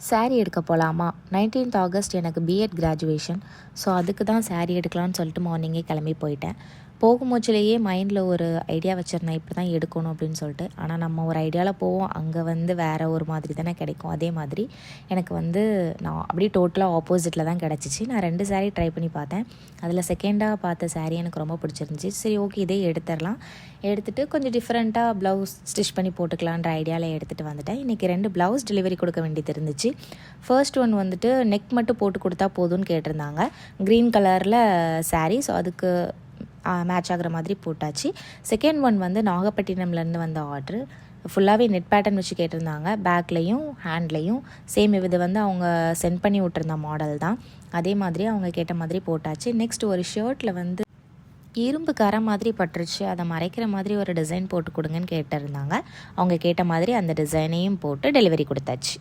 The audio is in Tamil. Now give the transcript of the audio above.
சாரீ எடுக்க போகலாமா? 19th ஆகஸ்ட் எனக்கு பிஎட் கிராஜுவேஷன். ஸோ அதுக்கு தான் சாரீ எடுக்கலான்னு சொல்லிட்டு மார்னிங்கே கிளம்பி போயிட்டேன். போகும்போச்சிலேயே மைண்டில் ஒரு ஐடியா வச்சுருந்தேன், இப்படி தான் எடுக்கணும் அப்படின்னு சொல்லிட்டு. ஆனால் நம்ம ஒரு ஐடியாவில் போவோம், அங்கே வேறு ஒரு மாதிரி தானே கிடைக்கும். அதே மாதிரி எனக்கு நான் அப்படியே டோட்டலாக ஆப்போசிட்டில் தான் கிடச்சிச்சு. நான் 2 சாரீ ட்ரை பண்ணி பார்த்தேன். அதில் செகண்டாக பார்த்த சாரீ எனக்கு ரொம்ப பிடிச்சிருந்துச்சி. சரி, ஓகே, இதே எடுத்துடலாம். எடுத்துகிட்டு கொஞ்சம் டிஃப்ரெண்ட்டாக ப்ளவுஸ் ஸ்டிச் பண்ணி போட்டுக்கலான்ற ஐடியாவில் எடுத்துகிட்டு வந்துட்டேன். இன்றைக்கி 2 ப்ளவுஸ் டெலிவரி கொடுக்க வேண்டியது இருந்துச்சு. ஃபர்ஸ்ட் ஒன் நெக் மட்டும் போட்டு கொடுத்தா போதும்னு கேட்டிருந்தாங்க. க்ரீன் கலரில் சாரீ. ஸோ அதுக்கு மேட்ச் ஆகிற மாதிரி போட்டாச்சு. செகண்ட் ஒன் நாகப்பட்டினம்லேருந்து வந்த ஆர்டரு. ஃபுல்லாகவே நெட் பேட்டர்ன் வச்சு கேட்டிருந்தாங்க. பேக்லேயும் ஹேண்ட்லேயும் சேம் இது அவங்க சென்ட் பண்ணி விட்டுருந்த மாடல் தான். அதே மாதிரி அவங்க கேட்ட மாதிரி போட்டாச்சு. நெக்ஸ்ட் ஒரு ஷர்ட்டில் இரும்பு கரை மாதிரி பட்டுருச்சு, அதை மறைக்கிற மாதிரி ஒரு டிசைன் போட்டு கொடுங்கன்னு கேட்டிருந்தாங்க. அவங்க கேட்ட மாதிரி அந்த டிசைனையும் போட்டு டெலிவரி கொடுத்தாச்சு.